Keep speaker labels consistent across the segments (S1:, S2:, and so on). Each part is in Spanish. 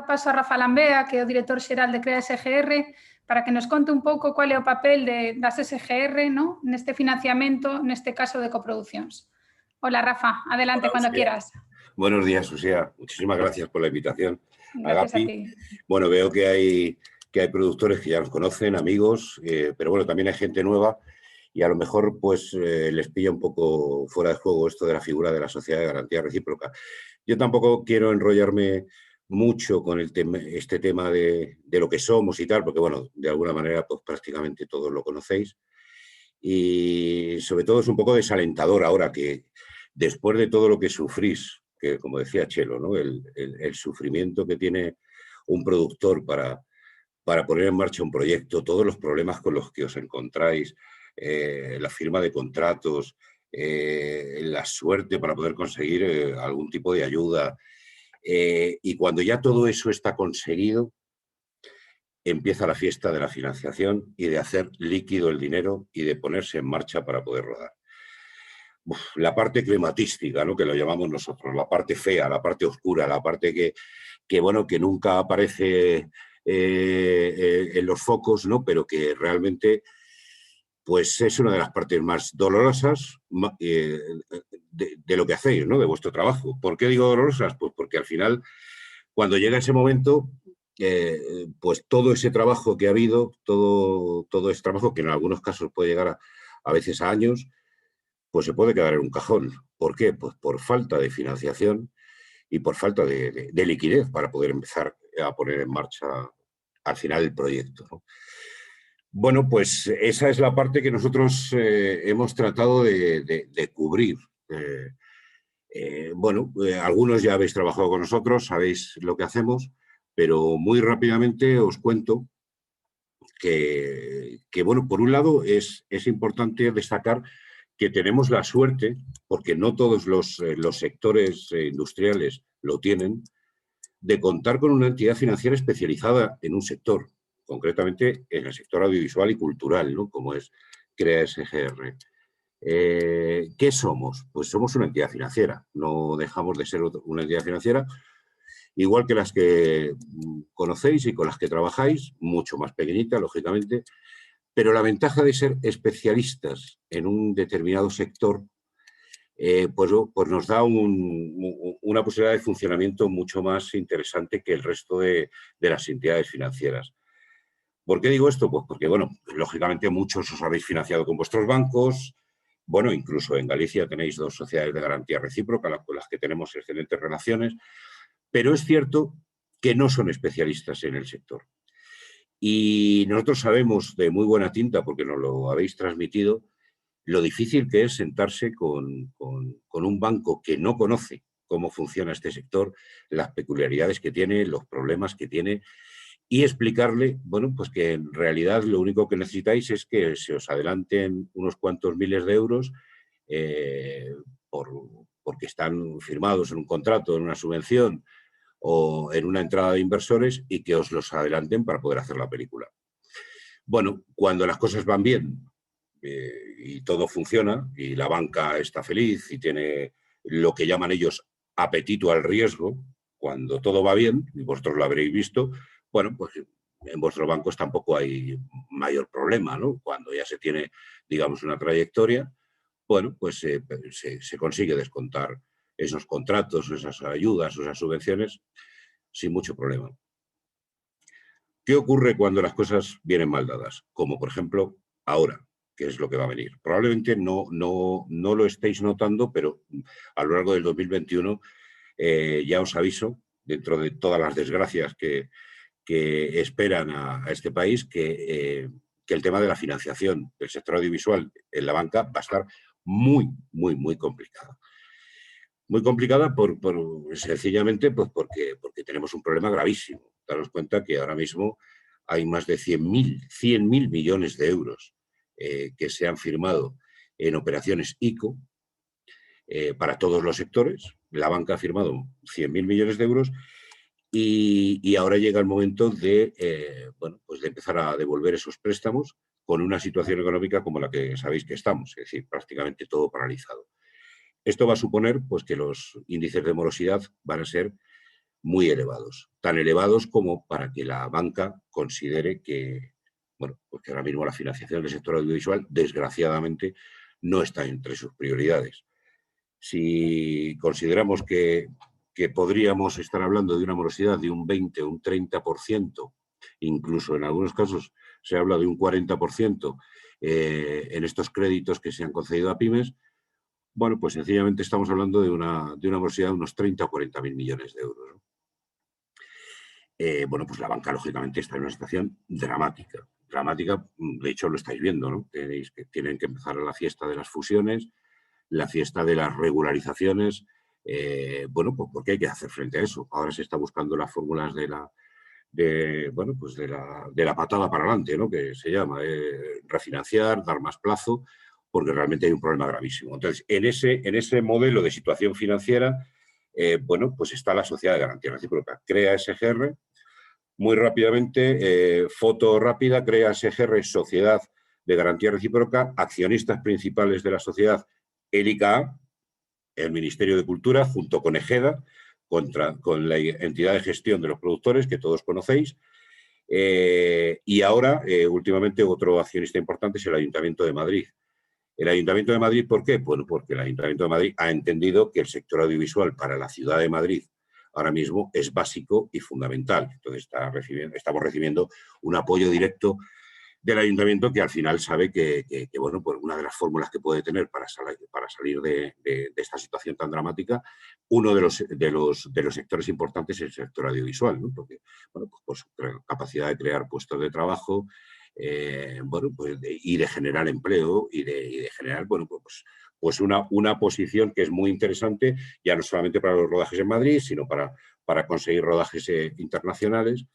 S1: paso a Rafa Lambea, que é o director xeral de CREA SGR, para que nos conte un pouco cual é o papel das SGR, ¿no?, neste financiamento, neste caso de coproduccións. Hola, Rafa, adelante. Hola, cuando quieras.
S2: Buenos días, Usía. Muchísimas gracias por la invitación.
S1: Gracias
S2: Agapi.
S1: a ti.
S2: Bueno, veo que hay productores que ya nos conocen, amigos, pero bueno, también hay gente nueva y a lo mejor pues les pilla un poco fuera de juego esto de la figura de la sociedad de garantía recíproca. Yo tampoco quiero enrollarme mucho con este tema de lo que somos y tal, porque bueno, de alguna manera pues prácticamente todos lo conocéis. Y sobre todo es un poco desalentador ahora que después de todo lo que sufrís, que como decía Chelo, ¿no?, el sufrimiento que tiene un productor para poner en marcha un proyecto, todos los problemas con los que os encontráis, la firma de contratos, la suerte para poder conseguir algún tipo de ayuda. Y cuando ya todo eso está conseguido, empieza la fiesta de la financiación y de hacer líquido el dinero y de ponerse en marcha para poder rodar. La parte climatística, ¿no?, que lo llamamos nosotros, la parte fea, la parte oscura, la parte que bueno, que nunca aparece en los focos, ¿no?, pero que realmente pues es una de las partes más dolorosas de lo que hacéis, ¿no?, de vuestro trabajo. ¿Por qué digo dolorosas? Pues porque al final, cuando llega ese momento, pues todo ese trabajo que ha habido, todo ese trabajo que en algunos casos puede llegar a veces a años, pues se puede quedar en un cajón. ¿Por qué? Pues por falta de financiación y por falta de liquidez para poder empezar a poner en marcha al final el proyecto, ¿no? Bueno, pues esa es la parte que nosotros hemos tratado de cubrir. Bueno, algunos ya habéis trabajado con nosotros, sabéis lo que hacemos, pero muy rápidamente os cuento que bueno, por un lado es importante destacar que tenemos la suerte, porque no todos los sectores industriales lo tienen, de contar con una entidad financiera especializada en un sector, concretamente en el sector audiovisual y cultural, ¿no?, como es CREA SGR. ¿Qué somos? Pues somos una entidad financiera, no dejamos de ser una entidad financiera, igual que las que conocéis y con las que trabajáis, mucho más pequeñita, lógicamente, pero la ventaja de ser especialistas en un determinado sector pues nos da una posibilidad de funcionamiento mucho más interesante que el resto de las entidades financieras. ¿Por qué digo esto? Pues porque, bueno, lógicamente muchos os habéis financiado con vuestros bancos. Bueno, incluso en Galicia tenéis 2 sociedades de garantía recíproca con las que tenemos excelentes relaciones, pero es cierto que no son especialistas en el sector. Y nosotros sabemos de muy buena tinta, porque nos lo habéis transmitido, lo difícil que es sentarse con un banco que no conoce cómo funciona este sector, las peculiaridades que tiene, los problemas que tiene, y explicarle, bueno, pues que en realidad lo único que necesitáis es que se os adelanten unos cuantos miles de euros porque están firmados en un contrato, en una subvención o en una entrada de inversores y que os los adelanten para poder hacer la película. Bueno, cuando las cosas van bien y todo funciona y la banca está feliz y tiene lo que llaman ellos apetito al riesgo, cuando todo va bien, y vosotros lo habréis visto, bueno, pues en vuestros bancos tampoco hay mayor problema, ¿no? Cuando ya se tiene, digamos, una trayectoria, bueno, pues se consigue descontar esos contratos, esas ayudas, esas subvenciones sin mucho problema. ¿Qué ocurre cuando las cosas vienen mal dadas? Como, por ejemplo, ahora, que es lo que va a venir. Probablemente no lo estéis notando, pero a lo largo del 2021 ya os aviso, dentro de todas las desgracias que esperan a este país, que el tema de la financiación del sector audiovisual en la banca va a estar muy, muy, muy complicada. Muy complicada sencillamente pues porque tenemos un problema gravísimo. Daros cuenta que ahora mismo hay más de 100.000 millones de euros que se han firmado en operaciones ICO para todos los sectores. La banca ha firmado 100.000 millones de euros y ahora llega el momento de, bueno, pues de empezar a devolver esos préstamos con una situación económica como la que sabéis que estamos, es decir, prácticamente todo paralizado. Esto va a suponer pues, que los índices de morosidad van a ser muy elevados, tan elevados como para que la banca considere que, bueno, porque ahora mismo la financiación del sector audiovisual, desgraciadamente, no está entre sus prioridades. Si consideramos que podríamos estar hablando de una morosidad de un 20 o un 30%, incluso en algunos casos se habla de un 40% en estos créditos que se han concedido a pymes, bueno, pues sencillamente estamos hablando de una morosidad de unos 30 o 40 mil millones de euros, ¿no? Bueno, pues la banca, lógicamente, está en una situación dramática. Dramática, de hecho, lo estáis viendo, ¿no? Tenéis que tienen que empezar la fiesta de las fusiones, la fiesta de las regularizaciones. Bueno, pues porque hay que hacer frente a eso. Ahora se está buscando las fórmulas bueno, pues de la patada para adelante, ¿no? Que se llama refinanciar, dar más plazo, porque realmente hay un problema gravísimo. Entonces, en ese modelo de situación financiera, bueno, pues está la Sociedad de Garantía Recíproca. Crea SGR, muy rápidamente, foto rápida, crea SGR, Sociedad de Garantía Recíproca, accionistas principales de la sociedad, el ICA, el Ministerio de Cultura, junto con EGEDA, con la entidad de gestión de los productores, que todos conocéis, y ahora, últimamente, otro accionista importante es el Ayuntamiento de Madrid. ¿El Ayuntamiento de Madrid por qué? Bueno, porque el Ayuntamiento de Madrid ha entendido que el sector audiovisual para la ciudad de Madrid ahora mismo es básico y fundamental. Entonces estamos recibiendo un apoyo directo del ayuntamiento, que al final sabe que bueno, pues una de las fórmulas que puede tener para salir de esta situación tan dramática, uno de los sectores importantes es el sector audiovisual, ¿no? Porque, bueno, pues su capacidad de crear puestos de trabajo, bueno, pues y de generar empleo y de generar, bueno, pues una posición que es muy interesante, ya no solamente para los rodajes en Madrid, sino para conseguir rodajes internacionales.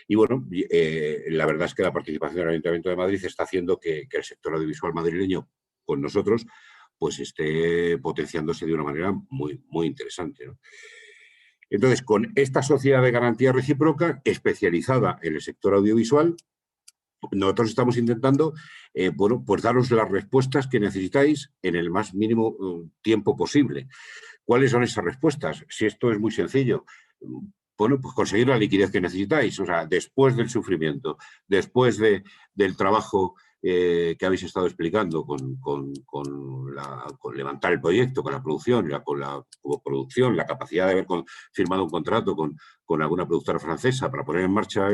S2: Y bueno, la verdad es que la participación del Ayuntamiento de Madrid está haciendo que el sector audiovisual madrileño, con nosotros, pues esté potenciándose de una manera muy, muy interesante, ¿no? Entonces, con esta sociedad de garantía recíproca especializada en el sector audiovisual, nosotros estamos intentando, bueno, pues daros las respuestas que necesitáis en el más mínimo tiempo posible. ¿Cuáles son esas respuestas? Si esto es muy sencillo, bueno, pues conseguir la liquidez que necesitáis, o sea, después del sufrimiento, después del trabajo que habéis estado explicando con levantar el proyecto, con la producción, con la coproducción, la capacidad de haber firmado un contrato con alguna productora francesa para poner en marcha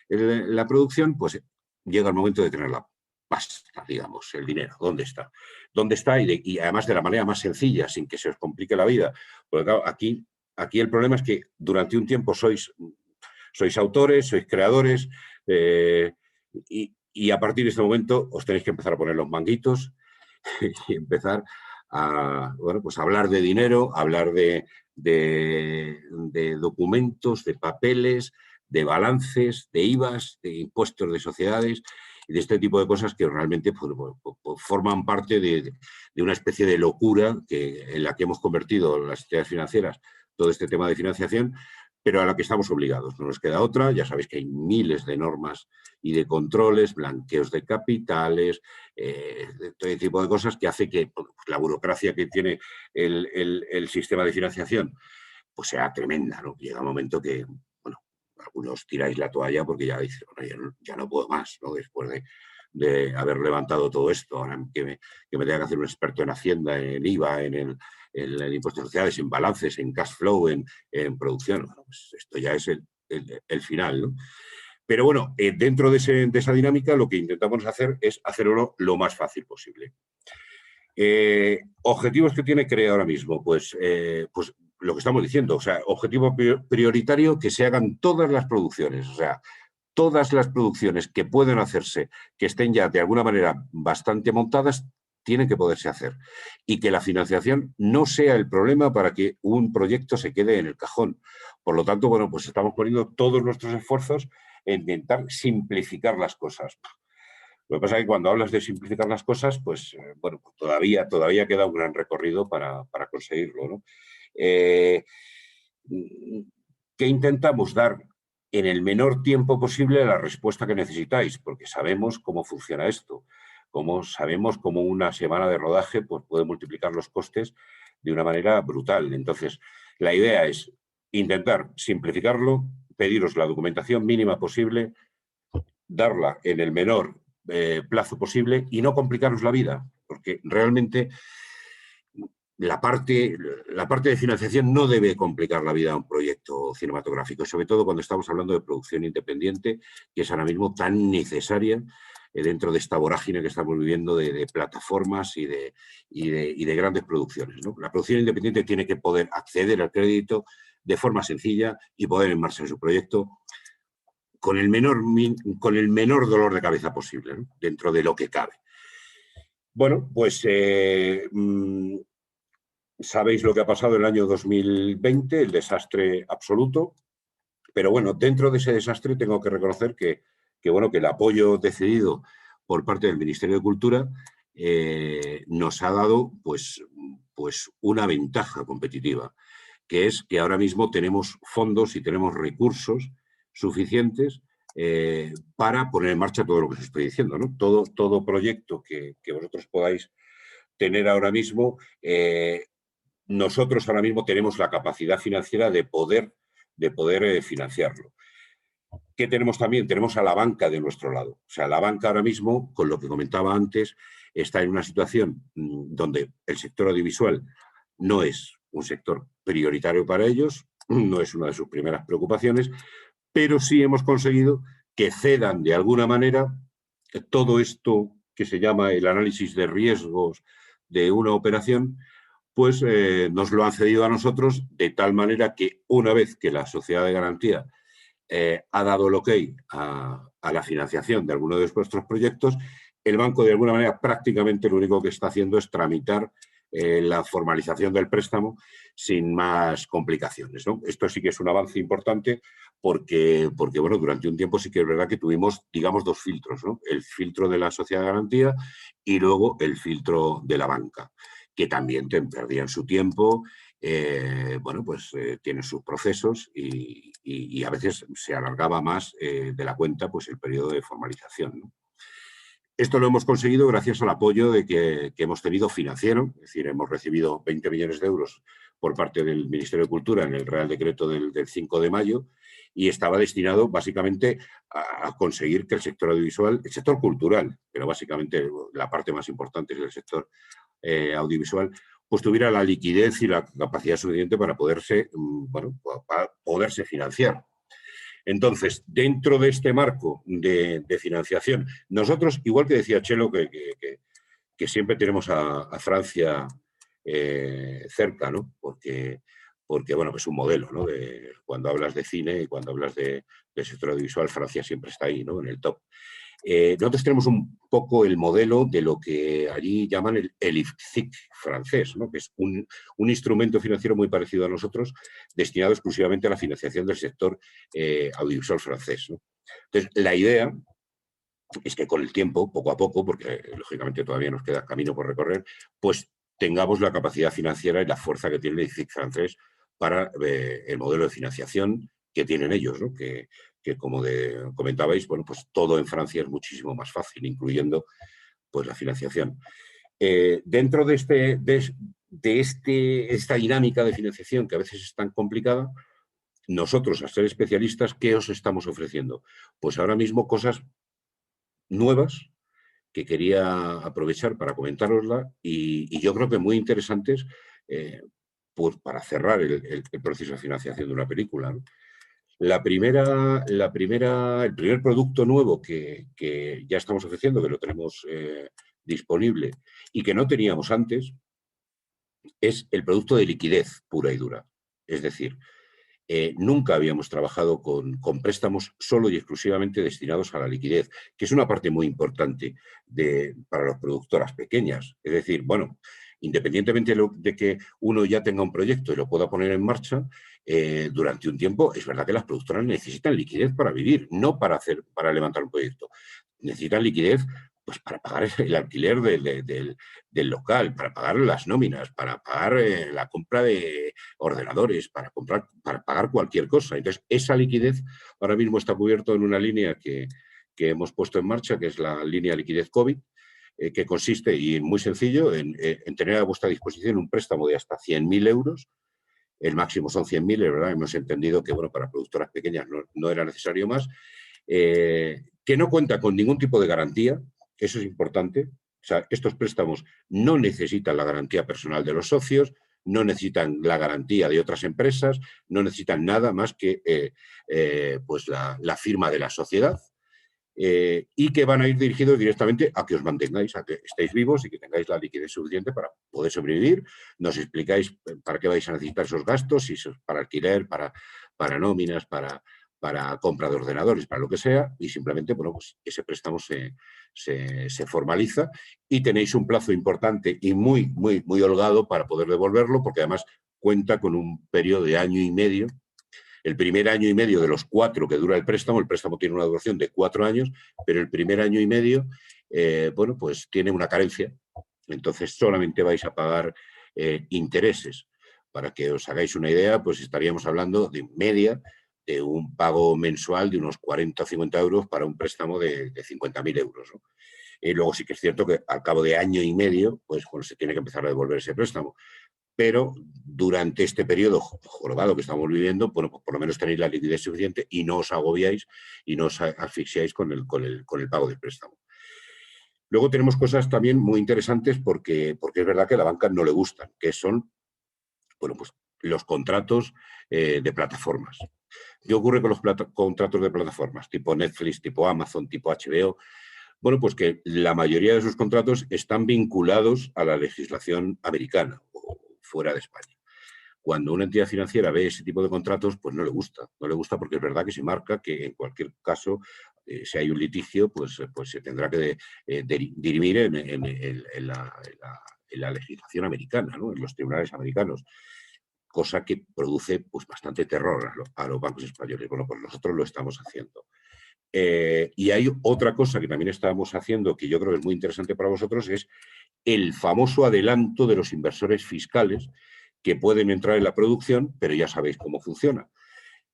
S2: la producción, pues llega el momento de tener la pasta, digamos, el dinero. ¿Dónde está? ¿Dónde está? Y además de la manera más sencilla, sin que se os complique la vida. Porque claro, aquí el problema es que durante un tiempo sois autores, sois creadores, y a partir de este momento os tenéis que empezar a poner los manguitos y empezar a, bueno, pues a hablar de dinero, hablar de documentos, de papeles, de balances, de IVAs, de impuestos de sociedades y de este tipo de cosas que realmente pues, forman parte de una especie de locura en la que hemos convertido las entidades financieras todo este tema de financiación, pero a la que estamos obligados. No nos queda otra. Ya sabéis que hay miles de normas y de controles, blanqueos de capitales, de todo tipo de cosas que hace que pues, la burocracia que tiene el sistema de financiación pues sea tremenda, ¿no? Llega un momento que, bueno, algunos tiráis la toalla porque ya dicen, bueno, ya no puedo más, ¿no? Después de haber levantado todo esto, ahora que me tenga que hacer un experto en Hacienda, en IVA, en el impuesto de sociedades, en balances, en cash flow, en producción. Bueno, pues esto ya es el final, ¿no? Pero bueno, dentro de esa dinámica lo que intentamos hacer es hacerlo lo más fácil posible. ¿Objetivos que tiene CREA ahora mismo? Pues lo que estamos diciendo, o sea, objetivo prioritario, que se hagan todas las producciones, o sea, todas las producciones que pueden hacerse, que estén ya de alguna manera bastante montadas, tienen que poderse hacer. Y que la financiación no sea el problema para que un proyecto se quede en el cajón. Por lo tanto, bueno, pues estamos poniendo todos nuestros esfuerzos en intentar simplificar las cosas. Lo que pasa es que cuando hablas de simplificar las cosas, pues, bueno, pues todavía queda un gran recorrido para conseguirlo, ¿no? ¿Qué intentamos? Dar en el menor tiempo posible la respuesta que necesitáis, porque sabemos cómo funciona esto, sabemos cómo una semana de rodaje pues, puede multiplicar los costes de una manera brutal. Entonces, la idea es intentar simplificarlo, pediros la documentación mínima posible, darla en el menor plazo posible y no complicaros la vida, porque realmente la parte de financiación no debe complicar la vida a un proyecto cinematográfico, sobre todo cuando estamos hablando de producción independiente, que es ahora mismo tan necesaria dentro de esta vorágine que estamos viviendo de plataformas y de grandes producciones, ¿no? La producción independiente tiene que poder acceder al crédito de forma sencilla y poner en marcha su proyecto con el menor dolor de cabeza posible, ¿no? Dentro de lo que cabe. Bueno, pues sabéis lo que ha pasado en el año 2020, el desastre absoluto, pero bueno, dentro de ese desastre tengo que reconocer que el apoyo decidido por parte del Ministerio de Cultura nos ha dado pues una ventaja competitiva, que es que ahora mismo tenemos fondos y tenemos recursos suficientes para poner en marcha todo lo que os estoy diciendo, ¿no? Todo proyecto que vosotros podáis tener ahora mismo, nosotros ahora mismo tenemos la capacidad financiera de poder financiarlo. ¿Qué tenemos también? Tenemos a la banca de nuestro lado. O sea, la banca ahora mismo, con lo que comentaba antes, está en una situación donde el sector audiovisual no es un sector prioritario para ellos, no es una de sus primeras preocupaciones, pero sí hemos conseguido que cedan de alguna manera todo esto que se llama el análisis de riesgos de una operación, pues nos lo han cedido a nosotros de tal manera que una vez que la sociedad de garantía ha dado el ok a la financiación de alguno de nuestros proyectos, el banco de alguna manera prácticamente lo único que está haciendo es tramitar la formalización del préstamo sin más complicaciones, ¿no? Esto sí que es un avance importante porque bueno, durante un tiempo sí que es verdad que tuvimos, digamos, dos filtros, ¿no? El filtro de la sociedad de garantía y luego el filtro de la banca, que también perdían su tiempo, tienen sus procesos y a veces se alargaba más de la cuenta pues el periodo de formalización, ¿no? Esto lo hemos conseguido gracias al apoyo que hemos tenido financiero, es decir, hemos recibido 20 millones de euros por parte del Ministerio de Cultura en el Real Decreto del 5 de mayo y estaba destinado básicamente a conseguir que el sector audiovisual, el sector cultural, pero básicamente la parte más importante es el sector audiovisual, pues tuviera la liquidez y la capacidad suficiente para poderse financiar. Entonces, dentro de este marco de financiación, nosotros, igual que decía Chelo, que siempre tenemos a Francia cerca, ¿no? Porque bueno, es un modelo, ¿no? Cuando hablas de cine y cuando hablas del sector audiovisual, Francia siempre está ahí, ¿no? En el top. Nosotros tenemos un poco el modelo de lo que allí llaman el IFCIC francés, ¿no? Que es un instrumento financiero muy parecido a nosotros, destinado exclusivamente a la financiación del sector audiovisual francés, ¿no? Entonces, la idea es que con el tiempo, poco a poco, porque lógicamente todavía nos queda camino por recorrer, pues tengamos la capacidad financiera y la fuerza que tiene el IFCIC francés para el modelo de financiación que tienen ellos, ¿no? Que como comentabais, bueno, pues todo en Francia es muchísimo más fácil, incluyendo pues la financiación. Dentro de esta dinámica de financiación que a veces es tan complicada, nosotros, al ser especialistas, ¿qué os estamos ofreciendo? Pues ahora mismo cosas nuevas que quería aprovechar para comentárosla y yo creo que muy interesantes pues para cerrar el proceso de financiación de una película, ¿no? El primer producto nuevo que ya estamos ofreciendo, que lo tenemos disponible y que no teníamos antes, es el producto de liquidez pura y dura. Es decir, nunca habíamos trabajado con préstamos solo y exclusivamente destinados a la liquidez, que es una parte muy importante para las productoras pequeñas. Es decir, bueno, independientemente de que uno ya tenga un proyecto y lo pueda poner en marcha, durante un tiempo es verdad que las productoras necesitan liquidez para vivir, no para levantar un proyecto. Necesitan liquidez pues para pagar el alquiler del local, para pagar las nóminas, para pagar la compra de ordenadores, para pagar cualquier cosa. Entonces, esa liquidez ahora mismo está cubierta en una línea que hemos puesto en marcha, que es la línea liquidez COVID, que consiste, y muy sencillo, en tener a vuestra disposición un préstamo de hasta 100.000 euros el máximo son 100.000, es verdad, hemos entendido que, bueno, para productoras pequeñas no era necesario más, que no cuenta con ningún tipo de garantía, eso es importante. O sea, estos préstamos no necesitan la garantía personal de los socios, no necesitan la garantía de otras empresas, no necesitan nada más que pues la firma de la sociedad, y que van a ir dirigidos directamente a que os mantengáis, a que estéis vivos y que tengáis la liquidez suficiente para poder sobrevivir. Nos explicáis para qué vais a necesitar esos gastos, si es para alquiler, para nóminas, para compra de ordenadores, para lo que sea, y simplemente, bueno, pues ese préstamo se formaliza y tenéis un plazo importante y muy, muy, muy holgado para poder devolverlo, porque además cuenta con un periodo de año y medio. El primer año y medio de los 4 que dura el préstamo tiene una duración de 4 años, pero el primer año y medio, bueno, pues tiene una carencia. Entonces solamente vais a pagar intereses. Para que os hagáis una idea, pues estaríamos hablando de media de un pago mensual de unos 40 o 50 euros para un préstamo de 50.000 euros, ¿no? Y luego sí que es cierto que al cabo de año y medio, pues bueno, se tiene que empezar a devolver ese préstamo. Pero durante este periodo jorobado que estamos viviendo, bueno, pues por lo menos tenéis la liquidez suficiente y no os agobiáis y no os asfixiáis con el pago del préstamo. Luego tenemos cosas también muy interesantes porque es verdad que a la banca no le gustan, que son, bueno, pues los contratos de plataformas. ¿Qué ocurre con los contratos de plataformas? Tipo Netflix, tipo Amazon, tipo HBO. Bueno, pues que la mayoría de sus contratos están vinculados a la legislación americana o fuera de España. Cuando una entidad financiera ve ese tipo de contratos, pues no le gusta. No le gusta porque es verdad que se marca que en cualquier caso, si hay un litigio, pues se tendrá que dirimir en la legislación americana, ¿no? En los tribunales americanos, cosa que produce pues bastante terror a los bancos españoles. Bueno, pues nosotros lo estamos haciendo. Y hay otra cosa que también estamos haciendo que yo creo que es muy interesante para vosotros, es el famoso adelanto de los inversores fiscales que pueden entrar en la producción, pero ya sabéis cómo funciona,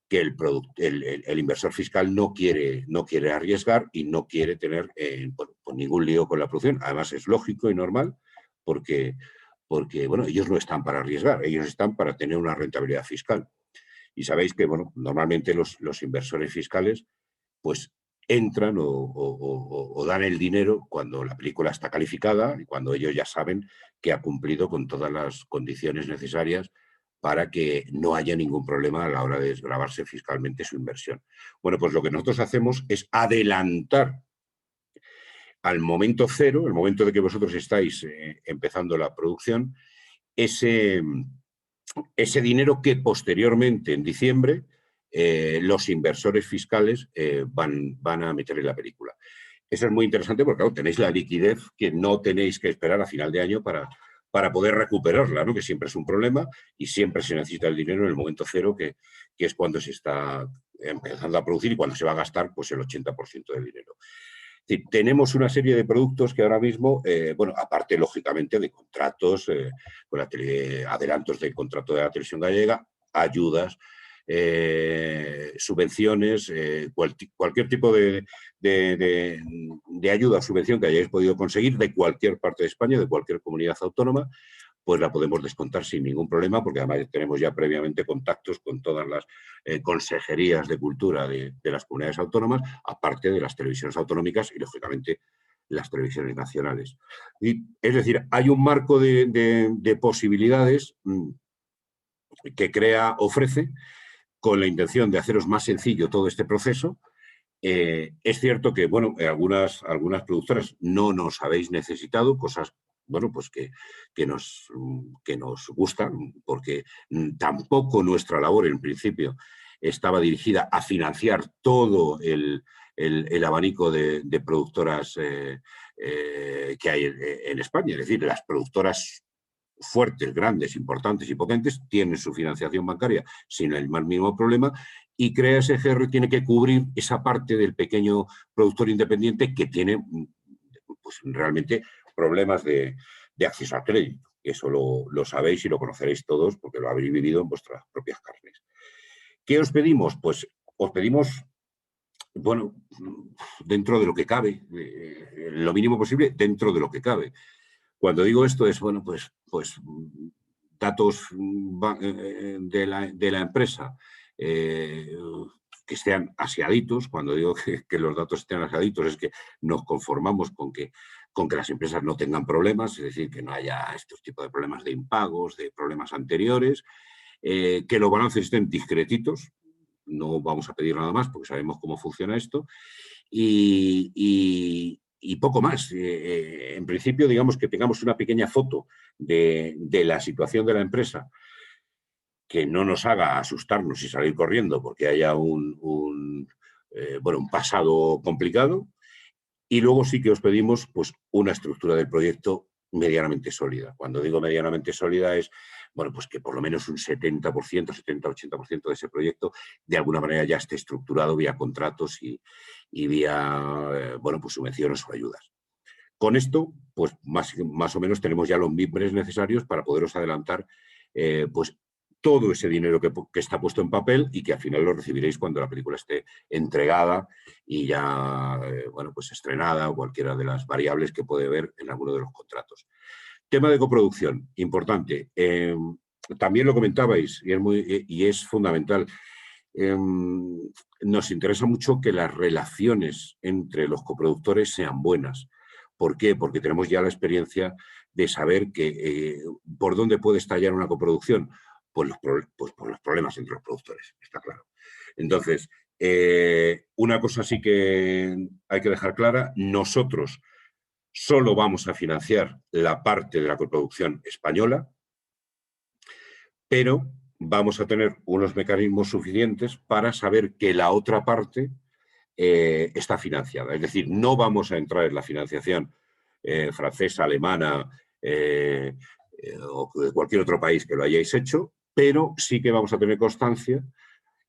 S2: que el inversor fiscal no quiere arriesgar y no quiere tener pues ningún lío con la producción. Además es lógico y normal porque bueno, ellos no están para arriesgar, ellos están para tener una rentabilidad fiscal. Y sabéis que, bueno, normalmente los inversores fiscales pues entran o dan el dinero cuando la película está calificada y cuando ellos ya saben que ha cumplido con todas las condiciones necesarias para que no haya ningún problema a la hora de desgravarse fiscalmente su inversión. Bueno, pues lo que nosotros hacemos es adelantar al momento cero, el momento de que vosotros estáis empezando la producción, ese dinero que posteriormente, en diciembre, los inversores fiscales van a meter en la película. Eso es muy interesante porque, claro, tenéis la liquidez que no tenéis que esperar a final de año para poder recuperarla, ¿no? Que siempre es un problema y siempre se necesita el dinero en el momento cero, que es cuando se está empezando a producir y cuando se va a gastar pues el 80% del dinero. Es decir, tenemos una serie de productos que ahora mismo, bueno, aparte lógicamente de contratos, con adelantos del contrato de la televisión gallega, ayudas, subvenciones, cualquier tipo de ayuda o subvención que hayáis podido conseguir de cualquier parte de España, de cualquier comunidad autónoma, pues la podemos descontar sin ningún problema, porque además tenemos ya previamente contactos con todas las consejerías de cultura de las comunidades autónomas, aparte de las televisiones autonómicas y, lógicamente, las televisiones nacionales. Y, es decir, hay un marco de posibilidades que ofrece, con la intención de haceros más sencillo todo este proceso. Es cierto que, bueno, algunas productoras no nos habéis necesitado, cosas, bueno, pues que nos gustan, porque tampoco nuestra labor, en principio, estaba dirigida a financiar todo el abanico de productoras que hay en España. Es decir, las productoras fuertes, grandes, importantes y potentes tienen su financiación bancaria sin el más mínimo problema, y CREA SGR tiene que cubrir esa parte del pequeño productor independiente que tiene pues, realmente problemas de acceso al crédito. Eso lo sabéis y lo conoceréis todos porque lo habréis vivido en vuestras propias carnes. ¿Qué os pedimos? Pues os pedimos, bueno, dentro de lo que cabe, lo mínimo posible dentro de lo que cabe. Cuando digo esto es, bueno, pues datos de la empresa que estén aseaditos. Cuando digo que los datos estén aseaditos es que nos conformamos con que las empresas no tengan problemas, es decir, que no haya estos tipos de problemas de impagos, de problemas anteriores, que los balances estén discretitos. No vamos a pedir nada más porque sabemos cómo funciona esto. Y poco más. En principio, digamos que tengamos una pequeña foto de la situación de la empresa que no nos haga asustarnos y salir corriendo porque haya un pasado complicado. Y luego sí que os pedimos pues, una estructura del proyecto medianamente sólida. Cuando digo medianamente sólida es, bueno, pues que por lo menos un 70%, 70-80% de ese proyecto de alguna manera ya esté estructurado vía contratos y vía, pues subvenciones o ayudas. Con esto, pues más o menos tenemos ya los mimbres necesarios para poderos adelantar, pues todo ese dinero que está puesto en papel y que al final lo recibiréis cuando la película esté entregada y ya, pues estrenada o cualquiera de las variables que puede haber en alguno de los contratos. Tema de coproducción, importante. También lo comentabais y es fundamental. Nos interesa mucho que las relaciones entre los coproductores sean buenas. ¿Por qué? Porque tenemos ya la experiencia de saber que por dónde puede estallar una coproducción. Pues por los problemas entre los productores, está claro. Entonces, una cosa sí que hay que dejar clara: nosotros solo vamos a financiar la parte de la coproducción española, pero vamos a tener unos mecanismos suficientes para saber que la otra parte está financiada. Es decir, no vamos a entrar en la financiación francesa, alemana o de cualquier otro país que lo hayáis hecho, pero sí que vamos a tener constancia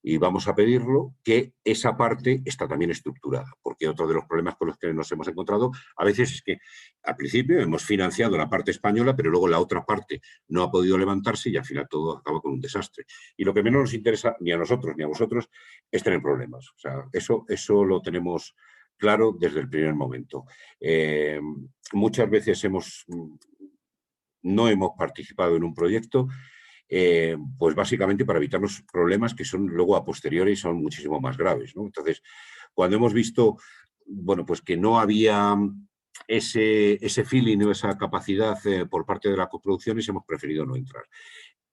S2: y vamos a pedirlo que esa parte está también estructurada, porque otro de los problemas con los que nos hemos encontrado a veces es que al principio hemos financiado la parte española, pero luego la otra parte no ha podido levantarse y al final todo acaba con un desastre. Y lo que menos nos interesa ni a nosotros ni a vosotros es tener problemas. O sea, eso lo tenemos claro desde el primer momento. Muchas veces no hemos participado en un proyecto pues básicamente para evitarnos problemas que son luego a posteriori son muchísimo más graves, ¿no? Entonces, cuando hemos visto, pues que no había ese feeling o esa capacidad por parte de las coproducciones, hemos preferido no entrar.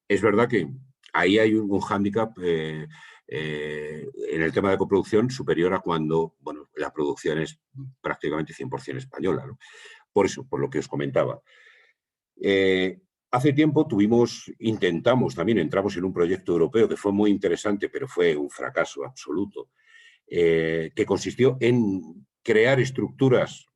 S2: Es verdad que ahí hay un hándicap en el tema de coproducción superior a cuando la producción es prácticamente 100% española, ¿no? Por eso, por lo que os comentaba. Hace tiempo intentamos, también entramos en un proyecto europeo que fue muy interesante, pero fue un fracaso absoluto, que consistió en crear estructuras,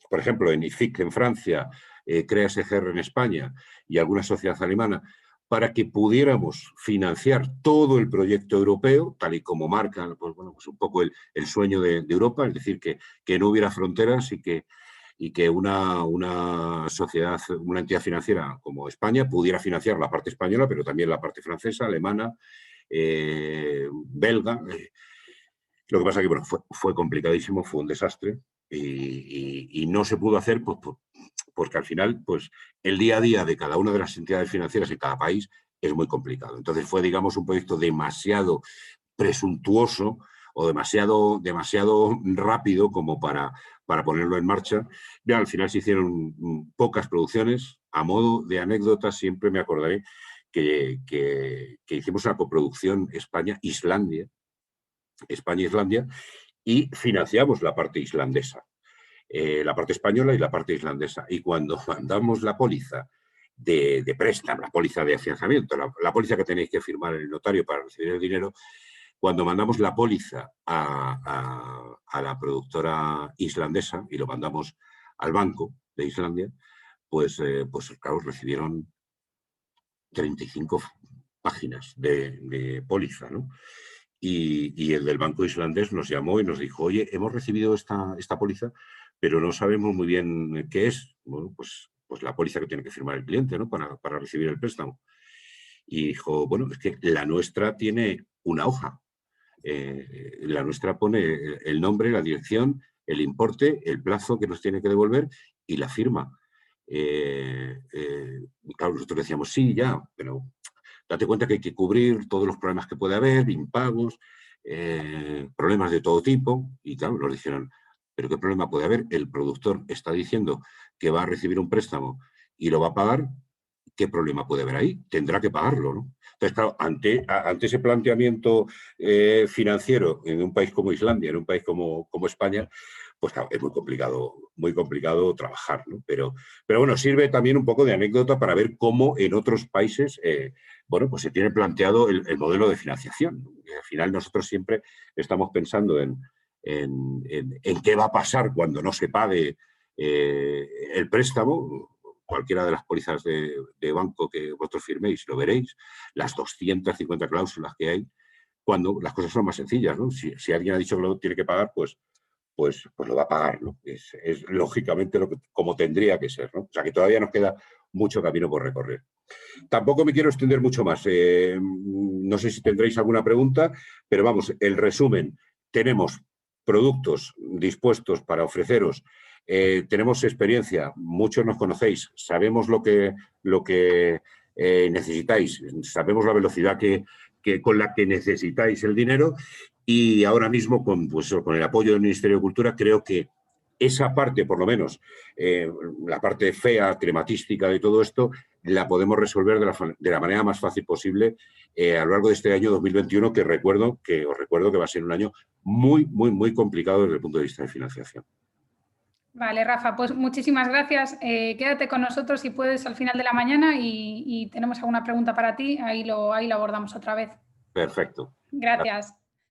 S2: por ejemplo, en IFIC en Francia, Crea SGR en España y alguna sociedad alemana, para que pudiéramos financiar todo el proyecto europeo, tal y como marca pues un poco el sueño de Europa, es decir, que no hubiera fronteras y que una sociedad, una entidad financiera como España pudiera financiar la parte española, pero también la parte francesa, alemana, belga. Lo que pasa es que fue complicadísimo, fue un desastre y no se pudo hacer porque al final pues, el día a día de cada una de las entidades financieras en cada país es muy complicado. Entonces fue, digamos, un proyecto demasiado presuntuoso o demasiado rápido como para ponerlo en marcha. Ya al final se hicieron pocas producciones. A modo de anécdota, siempre me acordaré que hicimos una coproducción España-Islandia, y financiamos la parte islandesa, la parte española y la parte islandesa. Y cuando mandamos la póliza de préstamo, la póliza de afianzamiento, la póliza que tenéis que firmar en el notario para recibir el dinero, cuando mandamos la póliza a la productora islandesa y lo mandamos al banco de Islandia, pues claro, recibieron 35 páginas de póliza, ¿no? Y el del banco islandés nos llamó y nos dijo: oye, hemos recibido esta póliza, pero no sabemos muy bien qué es. Bueno, pues la póliza que tiene que firmar el cliente, ¿no? Para recibir el préstamo. Y dijo: bueno, es que la nuestra tiene una hoja. La nuestra pone el nombre, la dirección, el importe, el plazo que nos tiene que devolver y la firma. Claro, nosotros decíamos, sí, ya, pero date cuenta que hay que cubrir todos los problemas que puede haber, impagos, problemas de todo tipo. Y claro, nos dijeron, ¿pero qué problema puede haber? El productor está diciendo que va a recibir un préstamo y lo va a pagar. ¿Qué problema puede haber ahí? Tendrá que pagarlo, ¿no? Entonces, claro, ante ese planteamiento financiero en un país como Islandia, en un país como España, pues claro, es muy complicado trabajar, ¿no? Pero bueno, sirve también un poco de anécdota para ver cómo en otros países, bueno, pues se tiene planteado el modelo de financiación, ¿no? Y al final nosotros siempre estamos pensando en qué va a pasar cuando no se pague el préstamo. Cualquiera de las pólizas de banco que vosotros firméis, lo veréis, las 250 cláusulas que hay, cuando las cosas son más sencillas, ¿no? Si alguien ha dicho que lo tiene que pagar, pues lo va a pagar, ¿no? Es lógicamente como tendría que ser, ¿no? O sea que todavía nos queda mucho camino por recorrer. Tampoco me quiero extender mucho más. No sé si tendréis alguna pregunta, pero vamos, el resumen. Tenemos productos dispuestos para ofreceros. Tenemos experiencia, muchos nos conocéis, sabemos lo que necesitáis, sabemos la velocidad con la que necesitáis el dinero y ahora mismo con el apoyo del Ministerio de Cultura creo que esa parte, por lo menos, la parte fea, crematística de todo esto, la podemos resolver de la manera más fácil posible a lo largo de este año 2021, que os recuerdo que va a ser un año muy, muy, muy complicado desde el punto de vista de financiación.
S1: Vale, Rafa, pues muchísimas gracias. Quédate con nosotros si puedes al final de la mañana y tenemos alguna pregunta para ti, ahí lo abordamos otra vez.
S2: Perfecto.
S1: Gracias.